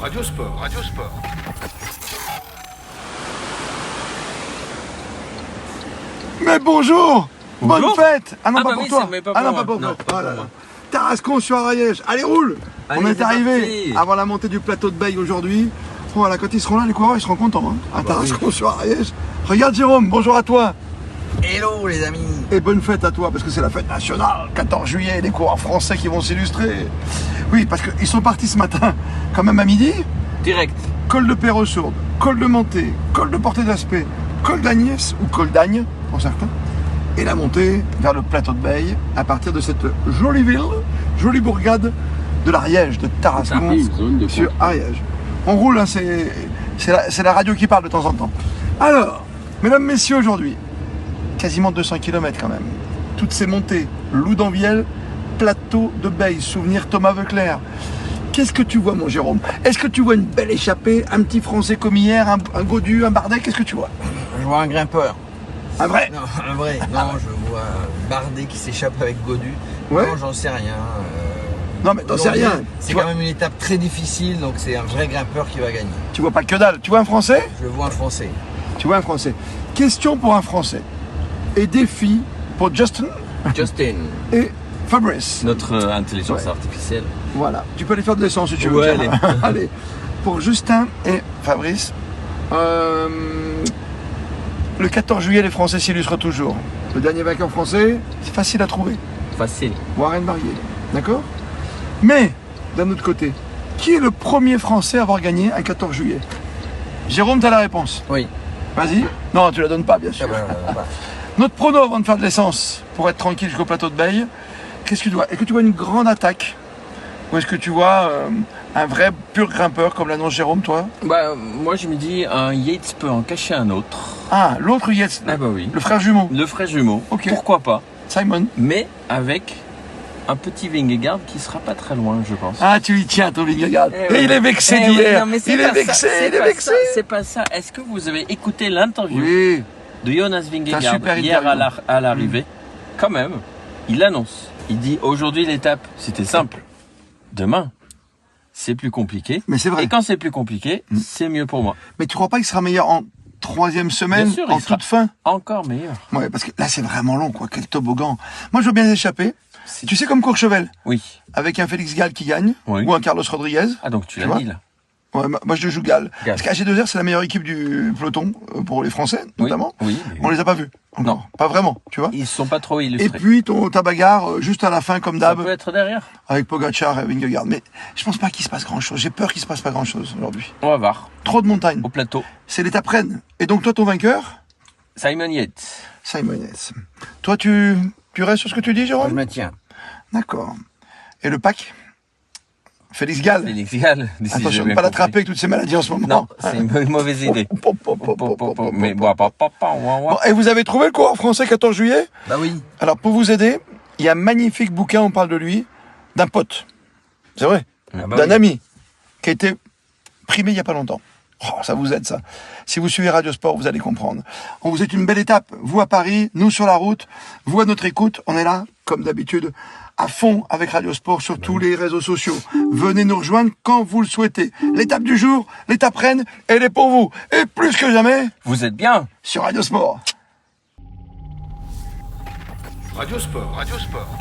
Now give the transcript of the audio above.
Radio Sport, Radio Sport. Mais bonjour, bonne Bonjour. fête. Ah non, Ah pas bah pour oui, toi. c'est- mais pas Ah pour non, pas moi. pour Non, toi. pas pour Oh là là. moi. Tarascon sur Ariège. Allez, roule. Allez, On est c'est arrivé parti. avant la montée du plateau de Baye aujourd'hui. Voilà, quand ils seront là, les coureurs, ils seront contents. Hein, à Tarascon sur Ariège. Regarde Jérôme, bonjour à toi. Hello les amis. Et bonne fête à toi, parce que c'est la fête nationale, 14 juillet, les coureurs français qui vont s'illustrer. Oui, parce qu'ils sont partis ce matin, quand même à midi. Direct. Col de Perros-Sourde, col de Montée, col de Portée d'Aspet, col d'Agnès ou col d'Agne pour certains, et la montée vers le plateau de Baye à partir de cette jolie ville, jolie bourgade de l'Ariège, de Tarascon sur Ariège. On roule, hein, c'est la radio qui parle de temps en temps. Alors, mesdames, messieurs, aujourd'hui, quasiment 200 km quand même. Toutes ces montées, Loudanviel, plateau de Baye, souvenir Thomas Veuclair. Qu'est-ce que tu vois, mon Jérôme? Est-ce que tu vois une belle échappée, un petit Français comme hier, un Godu, un Bardet? Qu'est-ce que tu vois? Je vois un grimpeur. Un vrai? Non, un vrai. Non, je vois Bardet qui s'échappe avec Godu. Ouais. Non, j'en sais rien. Non, mais t'en sais Aujourd'hui, rien. C'est Tu quand vois, même une étape très difficile, donc c'est un vrai grimpeur qui va gagner. tu vois pas que dalle. Tu vois un Français? Je vois un Français. Tu vois un Français. Question pour un Français. Et défi pour Justin Justin, et Fabrice. notre intelligence Ouais. artificielle. Voilà. Tu peux aller faire de l'essence si tu veux. Ouais, Tiens. Allez. Pour Justin et Fabrice, le 14 juillet, les Français s'illustrent toujours. Le dernier vainqueur français, c'est facile à trouver. Facile. Warren Barguil. D'accord? Mais, d'un autre côté, qui est le premier Français à avoir gagné un 14 juillet? Jérôme, tu as la réponse. Oui. Vas-y. Non, tu la donnes pas, bien sûr. Notre prono avant de faire de l'essence, pour être tranquille jusqu'au plateau de Baye, qu'est-ce que tu vois? Est-ce que tu vois une grande attaque? Ou est-ce que tu vois un vrai pur grimpeur, comme l'annonce Jérôme, toi? Bah, moi je me dis, un Yates peut en cacher un autre. Ah, l'autre Yates, Ah bah oui. le frère jumeau, Le frère jumeau. Ok. Pourquoi pas? Simon. Mais avec un petit Vingegaard qui sera pas très loin, je pense. Ah, tu y tiens, ton Vingegaard. Eh Et ouais. il est vexé Eh oui, d'hier. non, mais c'est Il est pas ça, vexé, c'est il est pas vexé. ça, C'est pas ça. Est-ce que vous avez écouté l'interview Oui. de Jonas C'est un Vingegaard super hier interview. à l'arrivée? Quand même, il annonce. Il dit aujourd'hui l'étape, c'était simple. Demain, c'est plus compliqué. Mais c'est vrai. Et quand c'est plus compliqué, c'est mieux pour moi. Mais tu crois pas qu'il sera meilleur en troisième semaine, Bien sûr, il en sera- toute fin? Encore meilleur. Ouais, parce que là, c'est vraiment long, quoi. Quel toboggan. Moi, je veux bien échapper. C'est- Tu sais, comme Courchevel, Oui. avec un Félix Gall qui gagne, Oui. ou un Carlos Rodriguez. Ah donc tu Tu l'as vois dit là. Ouais, moi, je joue Gall. Gall. Parce qu'AG2R, c'est la meilleure équipe du peloton, pour les Français, notamment. Oui. oui. On les a pas vus. Encore. Non. Pas vraiment, tu vois. Ils sont pas trop Et illustrés. puis, ta bagarre, juste à la fin, comme Ça d'hab, peut être derrière. avec Pogacar et Vingegaard. Mais je pense pas qu'il se passe grand chose. J'ai peur qu'il se passe pas grand chose aujourd'hui. On va voir. Trop de montagnes. Au plateau. C'est l'étape Rennes. Et donc, toi, ton vainqueur? Simon Yates. Simon Yates. Toi, tu restes sur ce que tu dis, Je Jérôme? me tiens. D'accord. Et le pack? Félix Gall. Félix Gall. si j'ai Attention de bien pas compris. l'attraper avec toutes ces maladies en ce moment. Non, c'est une mauvaise idée. Mais bon, Bon, et vous avez trouvé le coureur français 14 juillet? Bah oui. Alors, pour vous aider, il y a un magnifique bouquin, on parle de lui, d'un pote. C'est vrai. Ah bah D'un oui. ami. Qui a été primé il y a pas longtemps. Oh, ça vous aide, ça. Si vous suivez Radio Sport, vous allez comprendre. On vous est une belle étape. Vous à Paris, nous sur la route, vous à notre écoute. On est là, comme d'habitude, à fond avec Radio Sport sur tous les réseaux sociaux. Venez nous rejoindre quand vous le souhaitez. L'étape du jour, l'étape Rennes, elle est pour vous. Et plus que jamais, Vous êtes bien. sur Radio Sport. Radio Sport, Radio Sport.